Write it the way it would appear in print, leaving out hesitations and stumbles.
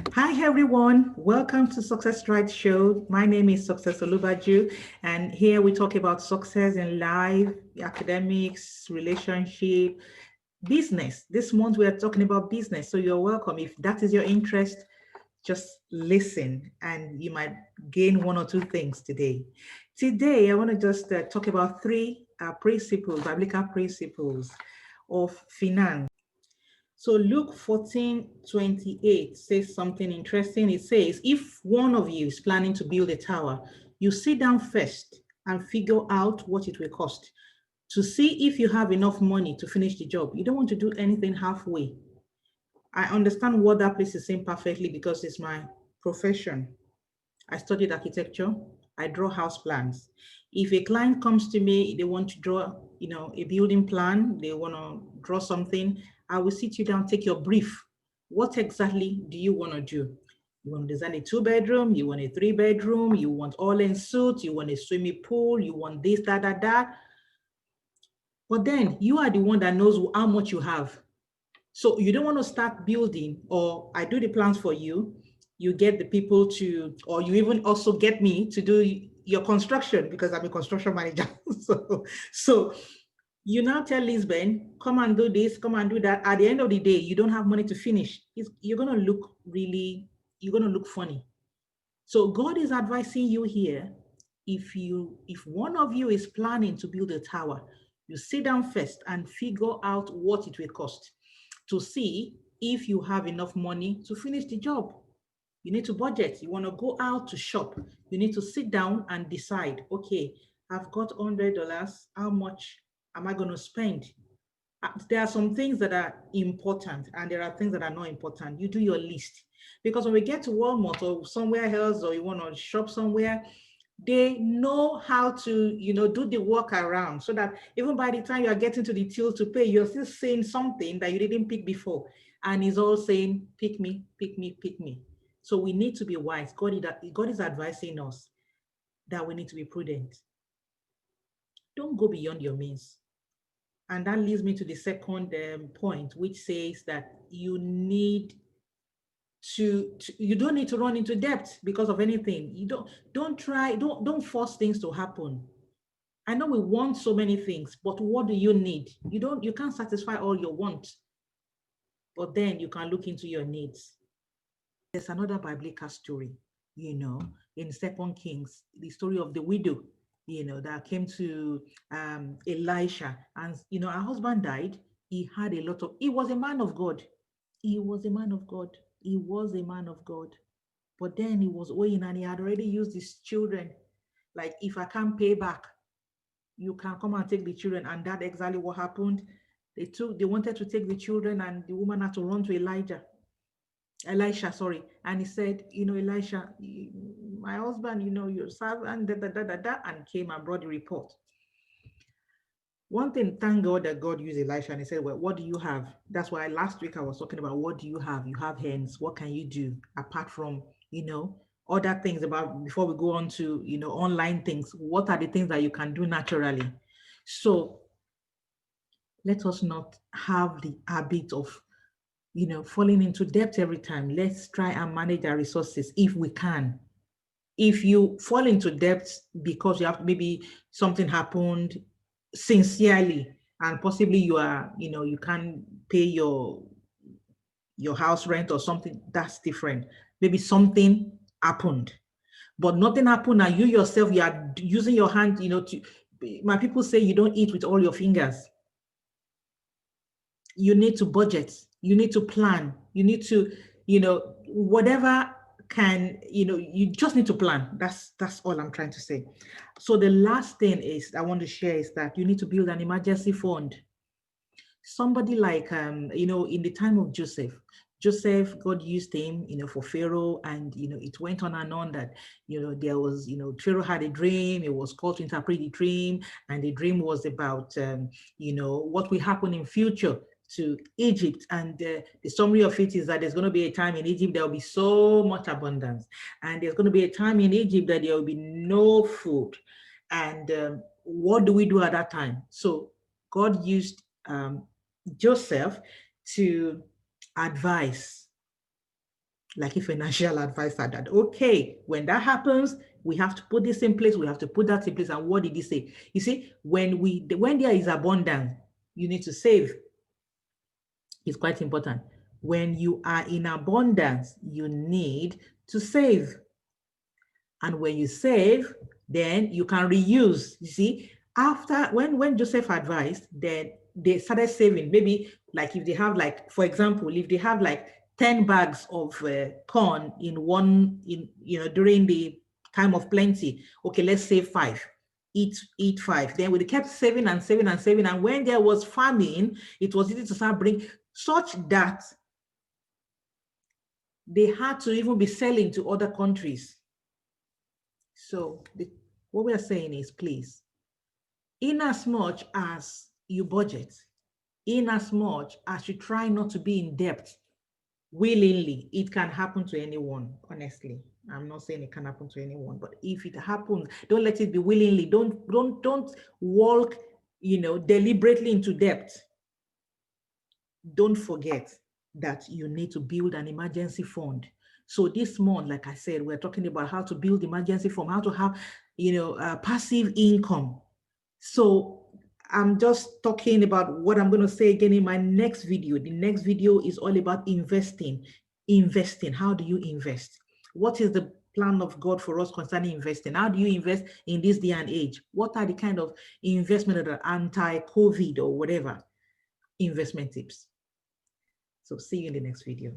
Hi everyone, welcome to Success Stride Show. My name is Success Olubaju, and here we talk about success in life, academics, relationship, business. This month we are talking about business, so you're welcome. If that is your interest, just listen and you might gain one or two things today. Today, I want to just talk about three principles, biblical principles of finance. So Luke 14:28 says something interesting. It says, if one of you is planning to build a tower, you sit down first and figure out what it will cost to see if you have enough money to finish the job. You don't want to do anything halfway. I understand what that place is saying perfectly because it's my profession. I studied architecture. I draw house plans. If a client comes to me, they want to draw, a building plan, they want to draw something, I will sit you down, take your brief. What exactly do you want to do? You want to design a 2 bedroom, you want a 3 bedroom, you want all in suit, you want a swimming pool, you want this, that, that, that. But then you are the one that knows how much you have. So you don't want to start building, or I do the plans for you. You get the people to, or you even also get me to do your construction because I'm a construction manager. so you now tell Lisbon, come and do this, come and do that. At the end of the day, you don't have money to finish. You're going to look really, you're going to look funny. So God is advising you here. If one of you is planning to build a tower, you sit down first and figure out what it will cost to see if you have enough money to finish the job. You need to budget. You want to go out to shop. You need to sit down and decide, okay, I've got $100. How much am I going to spend? There are some things that are important and there are things that are not important. You do your list. Because when we get to Walmart or somewhere else, or you want to shop somewhere, they know how to, do the work around so that even by the time you are getting to the till to pay, you're still saying something that you didn't pick before. And it's all saying, pick me, pick me, pick me. So we need to be wise. God is advising us that we need to be prudent. Don't go beyond your means. And that leads me to the second point, which says that you don't need to run into debt because of anything. You don't force things to happen. I know we want so many things, but what do you need? You can't satisfy all your wants, but then you can look into your needs. There's another biblical story, in Second Kings, the story of the widow, that came to Elisha, and her husband died. He was a man of God. He was a man of God. He was a man of God. But then he was owing and he had already used his children. Like, if I can't pay back, you can come and take the children. And that's exactly what happened. They wanted to take the children, and the woman had to run to Elisha, sorry. And he said, Elisha, my husband, your servant, da, da, da, da, da, and came and brought the report. One thing, thank God that God used Elisha, and he said, well, what do you have? That's why last week I was talking about, what do you have? You have hands. What can you do apart from, other things about, before we go on to, online things? What are the things that you can do naturally? So let us not have the habit of, falling into debt every time. Let's try and manage our resources if we can. If you fall into debt because you have, maybe something happened sincerely, and possibly you can't pay your house rent or something, that's different. Maybe something happened, but nothing happened, and you yourself, you are using your hand, to, my people say, you don't eat with all your fingers. You need to budget, you need to plan, you need to, whatever can, you just need to plan. That's all I'm trying to say. So the last thing is I want to share is that you need to build an emergency fund. Somebody like, in the time of Joseph, God used him, for Pharaoh, and it went on and on that, there was, Pharaoh had a dream. He was called to interpret the dream, and the dream was about, what will happen in future to Egypt. And the summary of it is that there's going to be a time in Egypt there will be so much abundance, and there's going to be a time in Egypt that there will be no food. And what do we do at that time? So God used Joseph to advise like a financial advisor, that, okay, when that happens, we have to put this in place, we have to put that in place. And what did he say? You see, when there is abundance, you need to save. It's quite important. When you are in abundance, you need to save. And when you save, then you can reuse. You see, after when Joseph advised, then they started saving. Maybe like if they have, like, for example, if they have like 10 bags of corn in one, during the time of plenty, okay, let's save 5. Eat 5. Then we kept saving and saving and saving. And when there was famine, it was easy to start bring, such that they had to even be selling to other countries. So what we are saying is, please, in as much as you budget, in as much as you try not to be in debt willingly, it can happen to anyone, honestly. I'm not saying it can happen to anyone, but if it happens, don't let it be willingly. Don't walk, deliberately into debt. Don't forget that you need to build an emergency fund. So this month, like I said, we're talking about how to build emergency fund, how to have, passive income. So I'm just talking about what I'm going to say again in my next video. The next video is all about investing. Investing. How do you invest? What is the plan of God for us concerning investing? How do you invest in this day and age? What are the kind of investment that are anti-COVID or whatever investment tips? So see you in the next video.